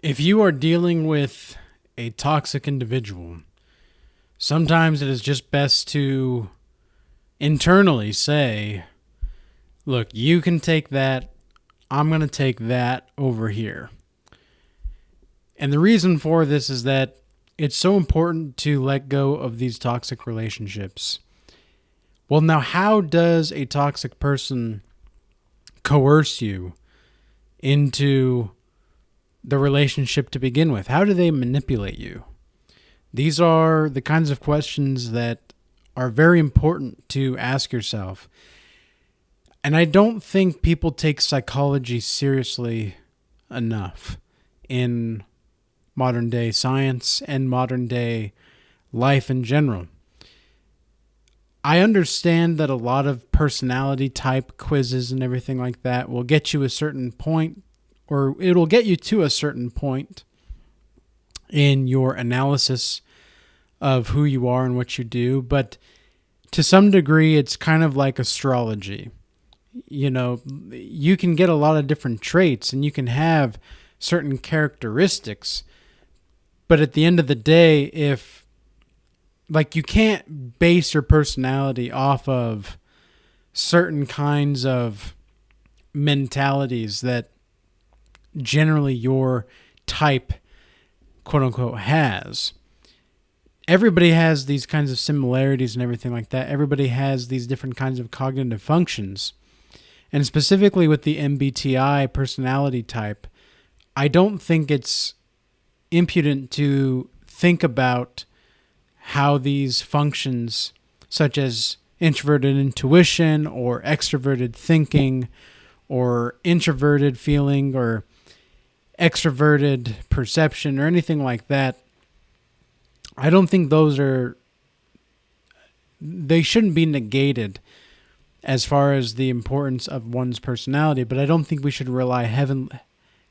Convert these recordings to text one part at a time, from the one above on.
If you are dealing with a toxic individual, sometimes it is just best to internally say, look, you can take that. I'm going to take that over here. And the reason for this is that it's so important to let go of these toxic relationships. Well, now, how does a toxic person coerce you into the relationship to begin with? How do they manipulate you? These are the kinds of questions that are very important to ask yourself. And I don't think people take psychology seriously enough in modern day science and modern day life in general. I understand that a lot of personality type quizzes and everything like that will get you a certain point, or it'll get you to a certain point in your analysis of who you are and what you do. But to some degree, it's kind of like astrology. You know, you can get a lot of different traits and you can have certain characteristics. But at the end of the day, you can't base your personality off of certain kinds of mentalities that generally your type, quote unquote, has. Everybody has these kinds of similarities and everything like that. Everybody has these different kinds of cognitive functions. And specifically with the MBTI personality type, I don't think it's impudent to think about how these functions, such as introverted intuition or extroverted thinking or introverted feeling or extroverted perception or anything like that, I don't think they shouldn't be negated as far as the importance of one's personality, but I don't think we should rely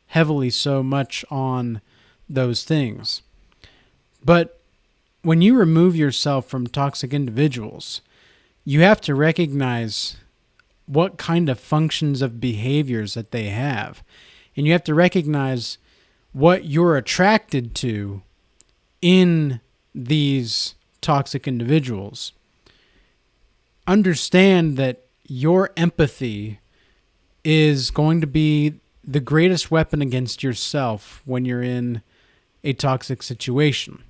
heavily so much on those things. But when you remove yourself from toxic individuals, you have to recognize what kind of functions of behaviors that they have. And you have to recognize what you're attracted to in these toxic individuals. Understand that your empathy is going to be the greatest weapon against yourself when you're in a toxic situation.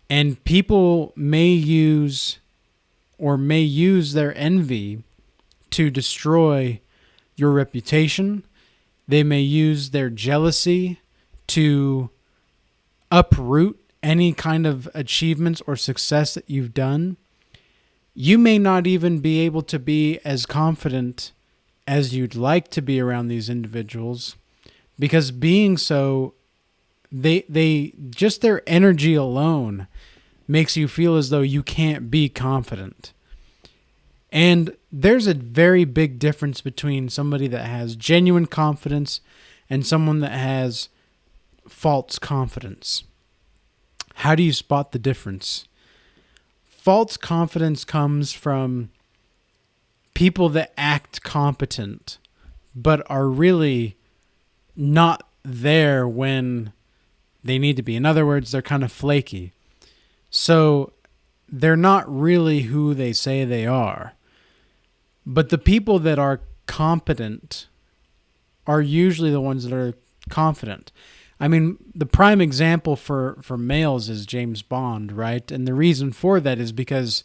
And people may use their envy to destroy your reputation. They may use their jealousy to uproot any kind of achievements or success that you've done. You may not even be able to be as confident as you'd like to be around these individuals, because being so, they just their energy alone makes you feel as though you can't be confident. And there's a very big difference between somebody that has genuine confidence and someone that has false confidence. How do you spot the difference? False confidence comes from people that act competent, but are really not there when they need to be. In other words, they're kind of flaky. So they're not really who they say they are. But the people that are competent are usually the ones that are confident. I mean, the prime example for males is James Bond, right? And the reason for that is because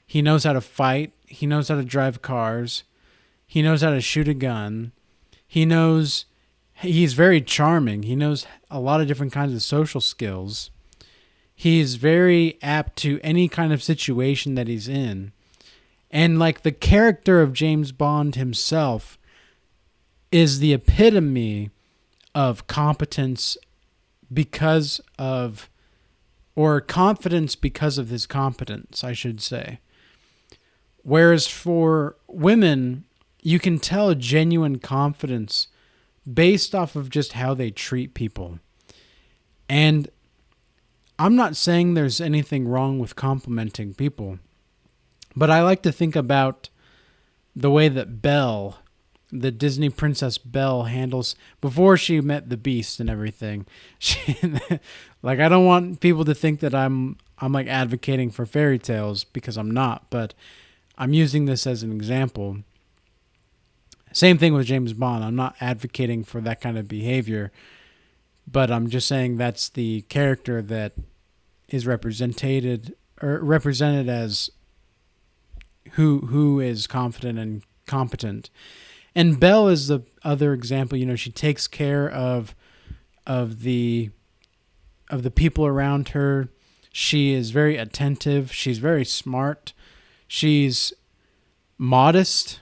he knows how to fight, he knows how to drive cars, he knows how to shoot a gun, he's very charming, he knows a lot of different kinds of social skills, he's very apt to any kind of situation that he's in. And like the character of James Bond himself is the epitome of competence or confidence because of his competence, I should say. Whereas for women, you can tell genuine confidence based off of just how they treat people. And I'm not saying there's anything wrong with complimenting people, but I like to think about the way that Belle the Disney princess Belle handles before she met the Beast and everything. She, like, I don't want people to think that I'm like advocating for fairy tales, because I'm not, but I'm using this as an example. Same thing with James Bond. I'm not advocating for that kind of behavior, but I'm just saying that's the character that is represented as who is confident and competent. And Belle is the other example. You know, she takes care of the people around her. She is very attentive. She's very smart. She's modest,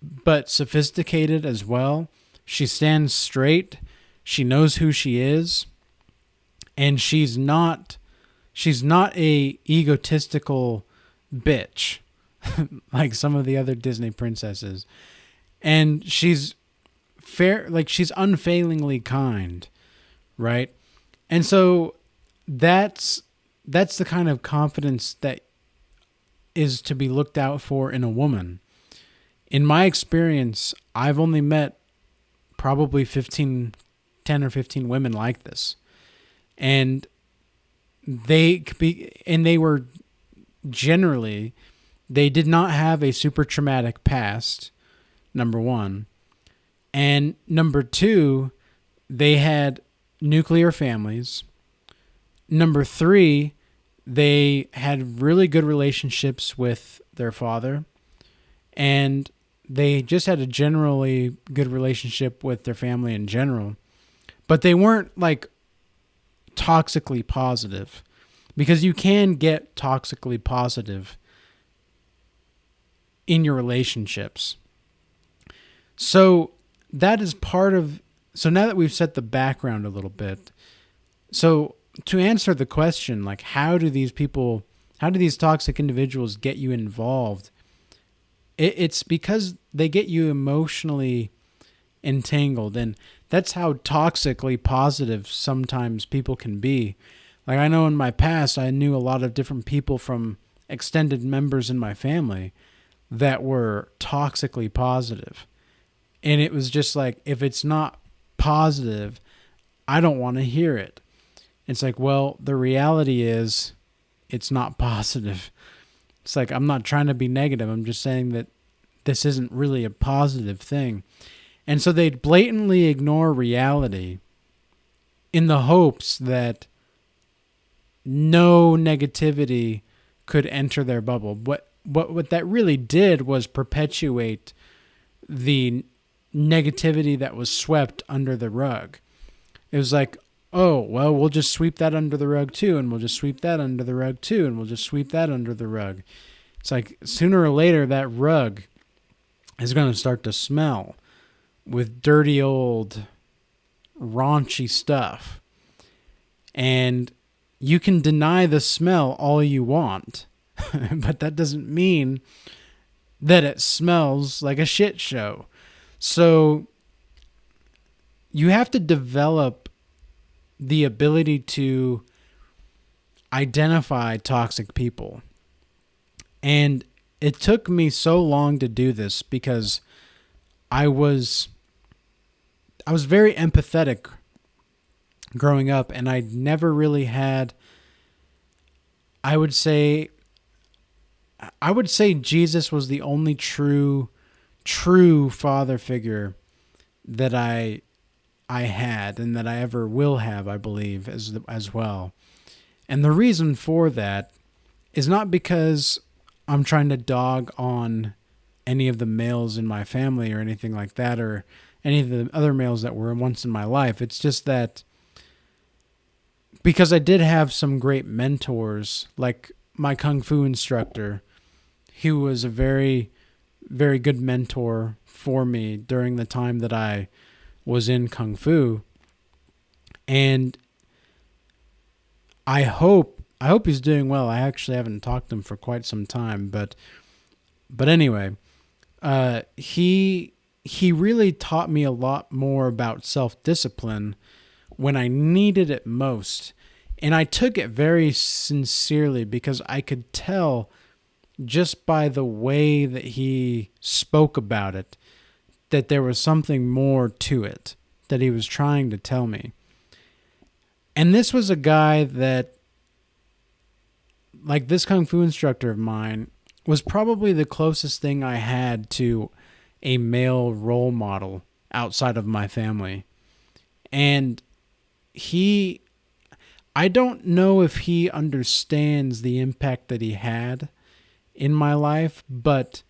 but sophisticated as well. She stands straight. She knows who she is, and she's not a egotistical bitch like some of the other Disney princesses. And she's fair, like she's unfailingly kind, right? And so that's the kind of confidence that is to be looked out for in a woman. In my experience, I've only met probably 10 or 15 women like this. And they were generally, they did not have a super traumatic past, number one. And number two, they had nuclear families. Number three, they had really good relationships with their father. And they just had a generally good relationship with their family in general. But they weren't like toxically positive, because you can get toxically positive in your relationships. So that is part of, so now that we've set the background a little bit, so to answer the question, like, how do these toxic individuals get you involved? It's because they get you emotionally entangled, and that's how toxically positive sometimes people can be. Like, I know in my past, I knew a lot of different people from extended members in my family that were toxically positive. And it was just like, if it's not positive, I don't want to hear it. It's like, well, the reality is it's not positive. It's like, I'm not trying to be negative. I'm just saying that this isn't really a positive thing. And so they'd blatantly ignore reality in the hopes that no negativity could enter their bubble. What that really did was perpetuate the negativity that was swept under the rug. It was like, oh, well, we'll just sweep that under the rug too, and we'll just sweep that under the rug too, and we'll just sweep that under the rug. It's like, sooner or later, that rug is going to start to smell with dirty old raunchy stuff. And you can deny the smell all you want, but that doesn't mean that it smells like a shit show. So you have to develop the ability to identify toxic people. And it took me so long to do this because I was very empathetic growing up, and I never really had, I would say Jesus was the only true father figure that I had, and that I ever will have, I believe, as well. And the reason for that is not because I'm trying to dog on any of the males in my family or anything like that, or any of the other males that were once in my life. It's just that because I did have some great mentors, like my Kung Fu instructor, he was a very, very good mentor for me during the time that I was in Kung Fu. And I hope he's doing well. I actually haven't talked to him for quite some time, but anyway, he really taught me a lot more about self-discipline when I needed it most. And I took it very sincerely because I could tell just by the way that he spoke about it that there was something more to it that he was trying to tell me. And this was a guy that, like this Kung Fu instructor of mine, was probably the closest thing I had to a male role model outside of my family. And I don't know if he understands the impact that he had in my life, but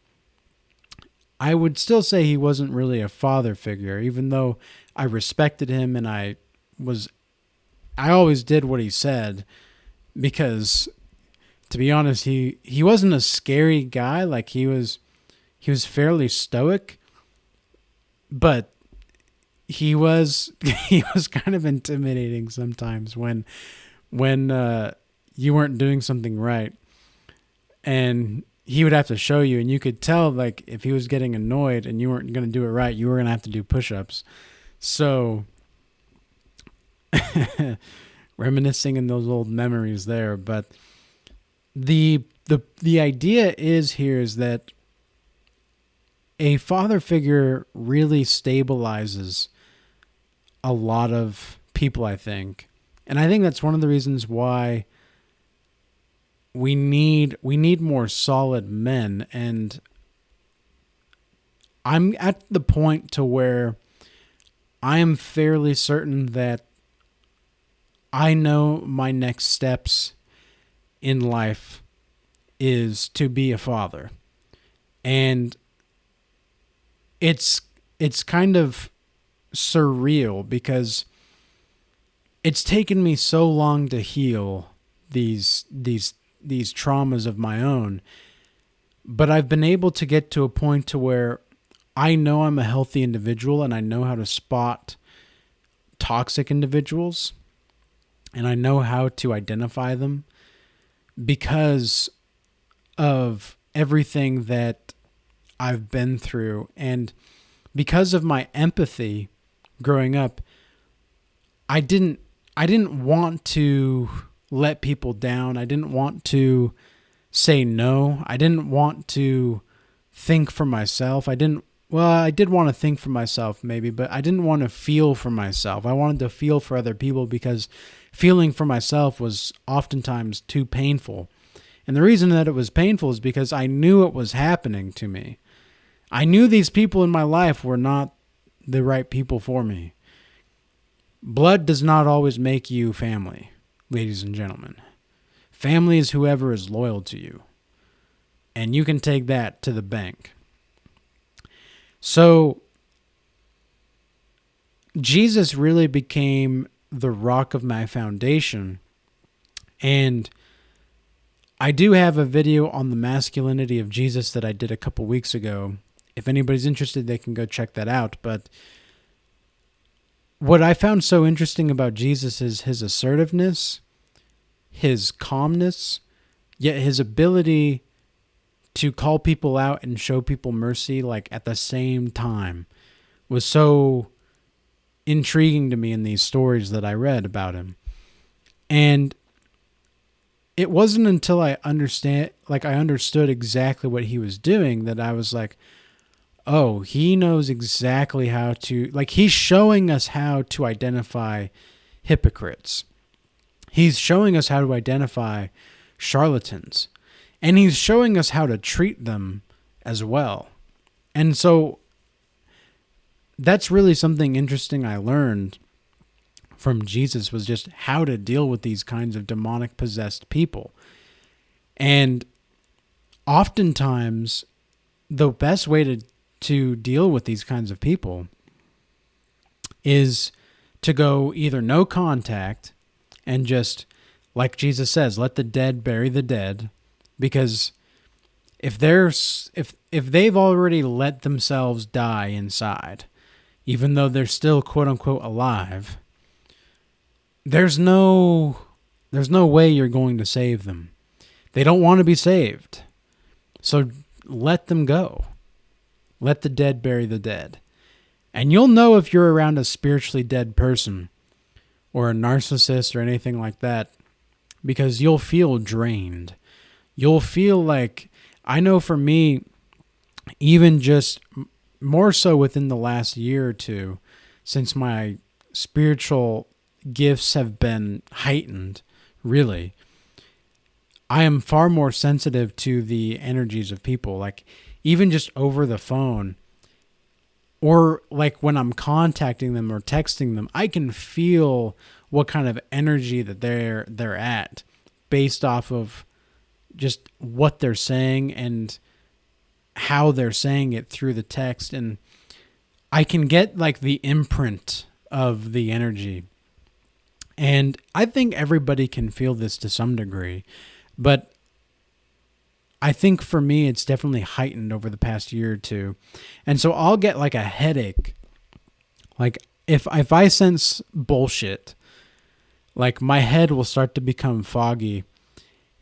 I would still say he wasn't really a father figure, even though I respected him and I always did what he said, because to be honest, he wasn't a scary guy. Like he was fairly stoic, but he was kind of intimidating sometimes when you weren't doing something right, and he would have to show you, and you could tell like if he was getting annoyed and you weren't going to do it right, you were going to have to do push-ups. So reminiscing in those old memories there, but the idea is that a father figure really stabilizes a lot of people, I think. And I think that's one of the reasons why we need more solid men. And I'm at the point to where I am fairly certain that I know my next steps in life is to be a father. And it's kind of surreal because it's taken me so long to heal these traumas of my own, but I've been able to get to a point to where I know I'm a healthy individual and I know how to spot toxic individuals and I know how to identify them because of everything that I've been through. And because of my empathy growing up, I didn't want to let people down. I didn't want to say no. I didn't want to think for myself. I did want to think for myself maybe, but I didn't want to feel for myself. I wanted to feel for other people because feeling for myself was oftentimes too painful. And the reason that it was painful is because I knew it was happening to me. I knew these people in my life were not the right people for me. Blood does not always make you family, ladies and gentlemen. Family is whoever is loyal to you. And you can take that to the bank. So, Jesus really became the rock of my foundation. And I do have a video on the masculinity of Jesus that I did a couple weeks ago. If anybody's interested, they can go check that out. But what I found so interesting about Jesus is his assertiveness, his calmness, yet his ability to call people out and show people mercy like at the same time was so intriguing to me in these stories that I read about him. And it wasn't until I understood exactly what he was doing that I was like, oh, he knows exactly how to, like, he's showing us how to identify hypocrites. He's showing us how to identify charlatans. And he's showing us how to treat them as well. And so that's really something interesting I learned from Jesus, was just how to deal with these kinds of demonic possessed people. And oftentimes the best way to deal with these kinds of people is to go either no contact and just, like Jesus says, let the dead bury the dead, because if they've already let themselves die inside, even though they're still quote unquote alive, there's no way you're going to save them. They don't want to be saved. So let them go. Let the dead bury the dead. And you'll know if you're around a spiritually dead person or a narcissist or anything like that, because you'll feel drained. You'll feel like, I know for me, even just more so within the last year or two, since my spiritual gifts have been heightened, really, I am far more sensitive to the energies of people. Like, even just over the phone, or like when I'm contacting them or texting them, I can feel what kind of energy that they're at based off of just what they're saying and how they're saying it through the text. And I can get like the imprint of the energy. And I think everybody can feel this to some degree, but I think for me, it's definitely heightened over the past year or two. And so I'll get like a headache. Like if I sense bullshit, like my head will start to become foggy,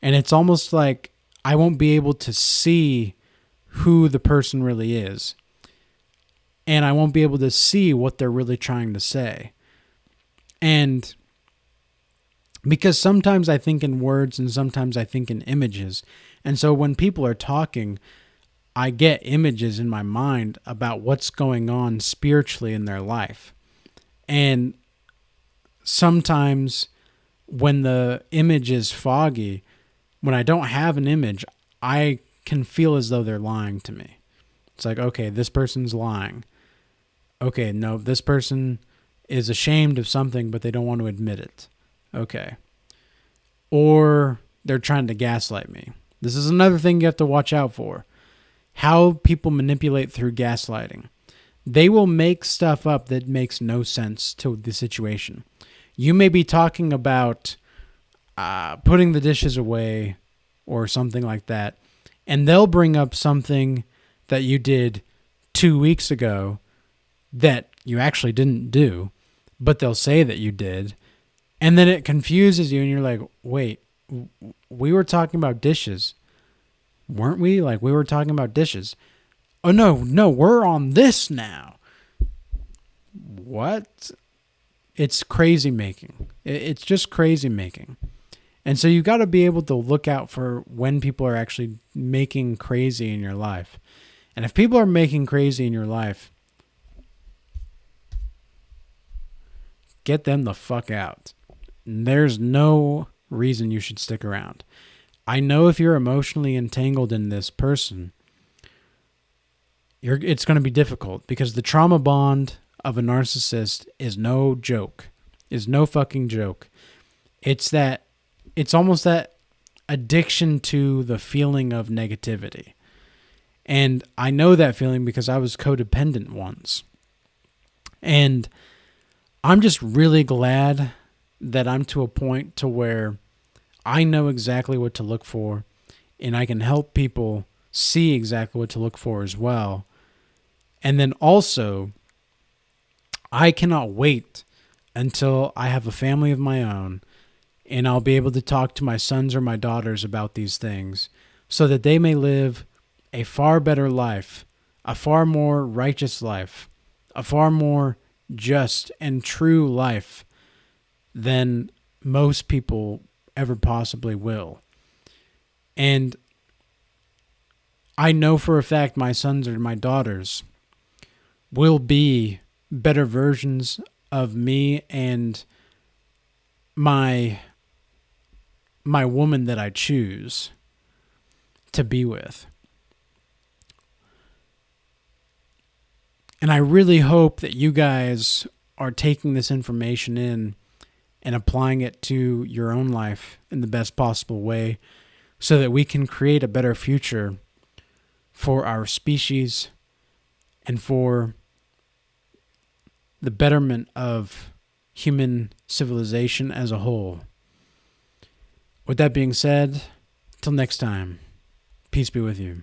and it's almost like I won't be able to see who the person really is. And I won't be able to see what they're really trying to say. And because sometimes I think in words and sometimes I think in images. And so when people are talking, I get images in my mind about what's going on spiritually in their life. And sometimes when the image is foggy, when I don't have an image, I can feel as though they're lying to me. It's like, okay, this person's lying. Okay, no, this person is ashamed of something, but they don't want to admit it. Okay. Or they're trying to gaslight me. This is another thing you have to watch out for. How people manipulate through gaslighting. They will make stuff up that makes no sense to the situation. You may be talking about putting the dishes away or something like that, and they'll bring up something that you did 2 weeks ago that you actually didn't do, but they'll say that you did. And then it confuses you and you're like, wait, we were talking about dishes, weren't we? Like, we were talking about dishes. Oh, no, we're on this now. What? It's crazy making. It's just crazy making. And so you got to be able to look out for when people are actually making crazy in your life. And if people are making crazy in your life, get them the fuck out. There's no reason you should stick around. I know if you're emotionally entangled in this person, it's going to be difficult because the trauma bond of a narcissist is no joke, is no fucking joke. It's almost that addiction to the feeling of negativity. And I know that feeling because I was codependent once. And I'm just really glad that I'm to a point to where I know exactly what to look for, and I can help people see exactly what to look for as well. And then also, I cannot wait until I have a family of my own, and I'll be able to talk to my sons or my daughters about these things so that they may live a far better life, a far more righteous life, a far more just and true life than most people ever possibly will. And I know for a fact my sons or my daughters will be better versions of me and my woman that I choose to be with. And I really hope that you guys are taking this information in and applying it to your own life in the best possible way so that we can create a better future for our species and for the betterment of human civilization as a whole. With that being said, till next time, peace be with you.